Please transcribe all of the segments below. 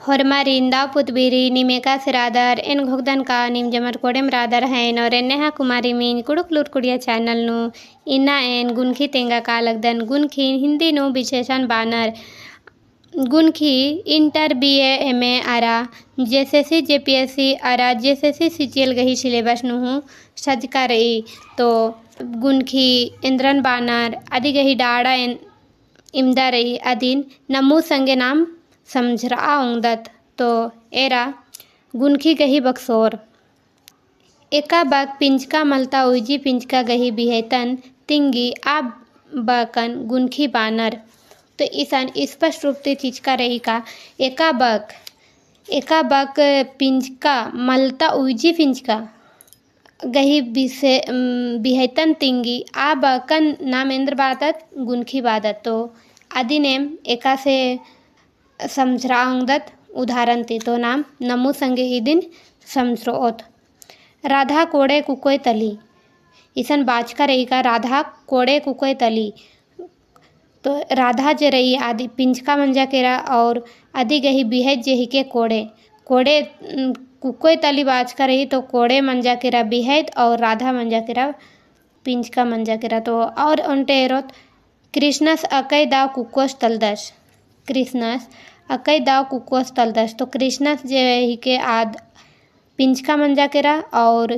ಹೊರಮಾರಿನ್ ದಾಪುತ್ಬಿರಿ ನಿಮೇಕ ಸಿರಾದರ್ N ಘೊಗ್ದನ್ ಕಾ ನಿಮ್ ಜಮರ್ ಕೊಡೆಮ್ rather ಹೈನ್ और एन्ने हा कुमारी मीन कुड़ुक लूट कुड़िया चैनल नु इन्ना एन गुनखी तेंगा का लगदन गुनखी हिंदी नु विशेषण बानर गुनखी इंटर बीए एमए आरा जेएसएससी जेपीएससी आरा जेएसएससी सीजीएल गही सिलेबस नु हूँ सजका रही तो गुनखी इंद्रन बानर आदि गही डाड़ा इमदा रही अधीन नमू संगे नाम समझरा औंगदत तो एरा गुनखी गही बक्सोर एका बाग पिंचका मलता उजी पिंचका गही बिहेतन तिंगी आप बकन गुनखी बानर तो ईसान स्पष्ट रूप से चिचका रही का एका बक पिंचका मलता उजी पिंचका गही बिहेतन तिंगी आ बकन नाम इंद्र बादत गुनखी बादत तो आदि नेम एका से समझरांगदत उदाहरण ती तो नाम नमू संगे ही दिन समझरोत राधा कोड़े कुकोय तली ईसन बाज का रही का राधा कोड़े कुकोय तली तो राधा जे रही आदि पिंचका मंजा केरा और आदि गही बिहेत जे ही के कोड़े कुकोय तली बाज का रही तो कोड़े मंजा केरा बिहेत और राधा मंजा केरा पिंचका मंजा केरा तो और उनटे एरोत कृष्णस अकई दाव कुकोस तलदश कृष्णस अकई दाव कुकोस तलदश तो कृष्णस जे ही के आद पिंचका मंजा केरा और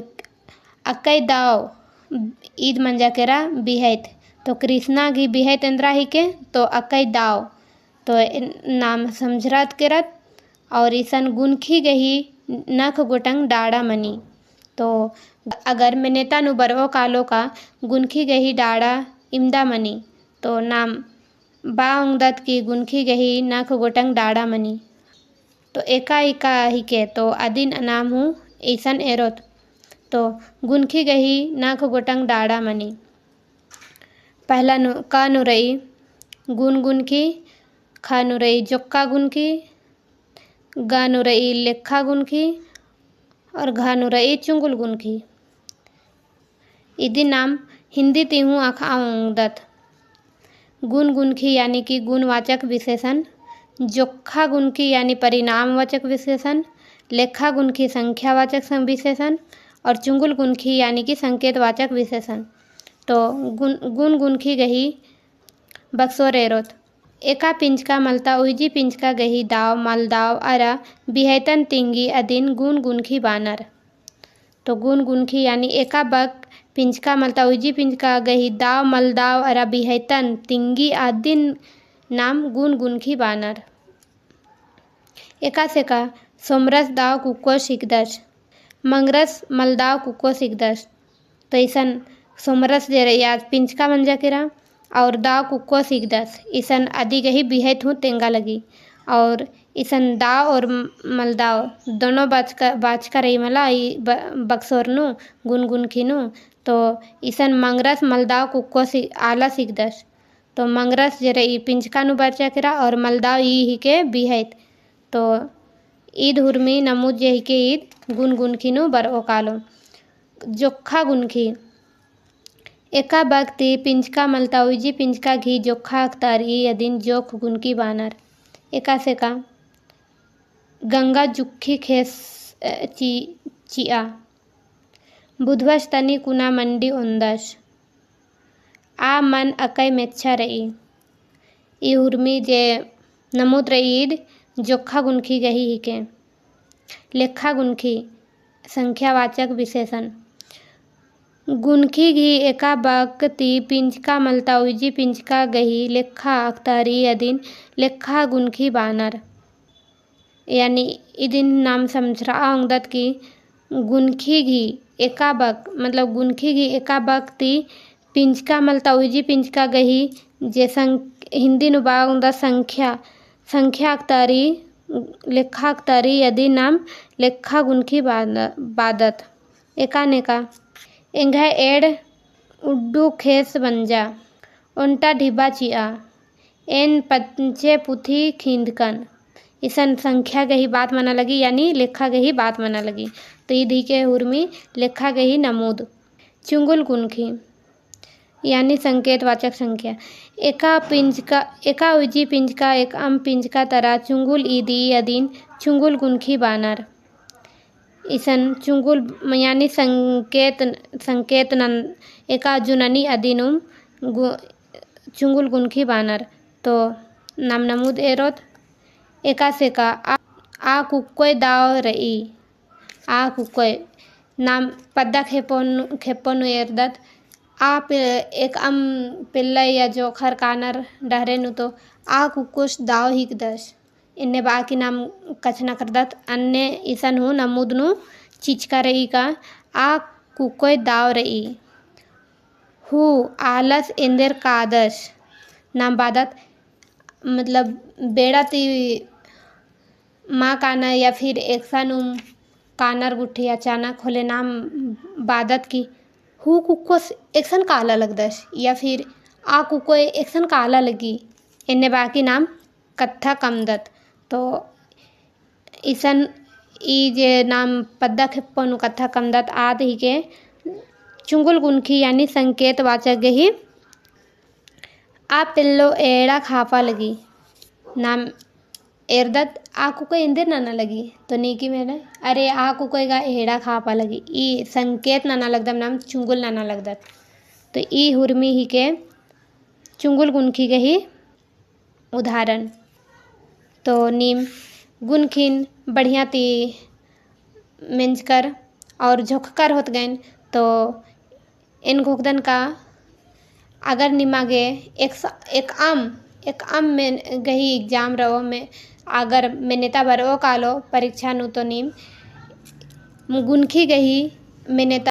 अकई दाव ईद मंजा केरा बिहेत तो कृष्णा घी बिहेत इंद्रा ही के तो अकई दाव तो नाम समझरात केरत और ईसन गुनखी गही नख गोटंग डाड़ा मनी तो अगर मिनेता नु बरओ कालो का गुनखी गही डाड़ा इमदा मनी तो नाम बाउंगदत की गुनखी गही नख गोटंग डाड़ा मनी तो एका ही के तो अदिन नाम हूँ ईसन एरोत तो गुनखी गही नख गोटंग डाड़ा मनी पहला का नुरई गुन गुनखी खा नुरई जोक्का गुनखी गा नुरई लेखा गुनखी और घा नुरई चुंगुल गुनखी इदी नाम हिंदी तिहूँ आखाऊंगदत गुन गुनखी यानी कि गुणवाचक विशेषण जोक्खा गुनखी यानी परिणामवाचक विशेषण लेखा गुनखी संख्यावाचक विशेषण और चुंगुल गुनखी यानी कि संकेतवाचक विशेषण तो गुन गुनखी गही बक्सोर एरोत एका पिंचका मलता उजी पिंचका गही दाव मलदाव अरा बिहेतन तिंगी अधीन गुन गुनखी बानर तो गुन गुनखी यानी एका बक पिंचका मलता उजी पिंचका गही दाव मलदाव अरा बिहेतन तिंगी अधीन नाम गुन गुनखी बानर एका से का सोमरस दाव कुको सिकदश मंगरस मलदाव कुको सिकदश तो ईसन सोमरस जे याद पिंचका मंजा केरा और दाव कुको सिकदश ईसन आदि गही बिहेत हूँ तेंगा लगी और ईसन दाव और मलदाव दोनों बाच का रही मला बक्सोर नु गुन गुनखी नु तो ईसन मंगरस मलदाव कुको आला सिकदश तो मंगरस जे रही पिंचका नु बचा केरा और मलदाव ही के बिहेत तो ईद हुर्मी नमूद जे ही के ईद गुन गुनखी नु बरओ कालो जोक्खा गुनखी एका बक्ति पिंचका मलता उजी पिंचका घी जोक्खा अख्तारी यदिन जोख गुनकी बानर एका से का गंगा जुक्खी खेस चिया बुधवश तनी कुना मंडी उंदश आ मन अकई मेच्छा रही ई हुर्मी जे नमूद रही ईद जोक्खा गुनखी गही ही के लेखा गुनखी संख्यावाचक विशेषण गुनखी घी एका बकती पिंचका मलता उजी पिंचका गही लेखा अख्तारी अधीन लेखा गुनखी बानर यानी इदिन नाम समझरा औंगदत की गुनखी घी एका बक मतलब गुनखी घी एका बकती पिंचका मलता उजी पिंचका गही जे हिंदी नुबाउंगदा संख्या अख्तारी लेखा अख्तारी यदि नाम लेखा गुनखी बादत एका नेका एंघा एड उड्डू खेस बंजा उनटा ढिबा चिया एन पंचे पुथी खींदकन ईसन संख्या गही बात मना लगी यानी लेखा गही बात मना लगी तो ईद ही के हुर्मी लेखा गही नमूद चुंगुल गुनखी यानी संकेतवाचक संख्या। एका उजी पिंजका एक आम पिंजका तरा चुंगुल ईदी यदीन चुंगुल गुनखी बानर। इसन चुंगुल यानी संकेत एका जुननी अधीनुम चुंगुल गुनखी बानर। तो नाम नमूद एरोत एका सेका आ कुक्कोय दाव रई। आ कुक्कोय नाम पद्दा खेप्पोनु एरदत एक आम पिल्लय या जोखर कानर डहरेनु तो आ कुक्कोश दाव हिकदस। इन्ने बाकी नाम कचना करदत अन्ने इसन हूँ नमूदनु चिचका रई का आ कुक्कोय दाव रई। हु आलस इंदेर कादस नाम बादत मतलब बेड़ा ती माँ काना या फिर एकसानुम कानर गुट्ठी अचानक होले नाम बादत की हु कुक्कोस एकसन काला लगदस या फिर आ कुक्कोय एकसन काला लगी। इन्ने बाकी नाम कत्था कमदत। तो इसन ई जे नाम पद्दा खेप्पोनु कत्था कमदत आद ही के चुंगुल गुनखी यानी संकेतवाचक ही आ पिल्लो एड़ा खापा लगी नाम एरदत आ कुक्कोय इंदेर नाना लगी। तो नीकी मेरे अरे आ कुक्कोय गा एड़ा खापा लगी ई संकेत नाना लगदम नाम चुंगुल नाना लगदत। तो ई हुरमी ही के चुंगुल गुनखी के ही उदाहरण। तो नीम गुनखिन बढ़िया ती मिंजकर और झोंककर होत गएन। तो इन घोकदन का अगर निमागे एक आम में गही एग्जाम रहो में अगर मेनेता बरो कालो परीक्षा नु तो नीम गुनखी गही मेनेता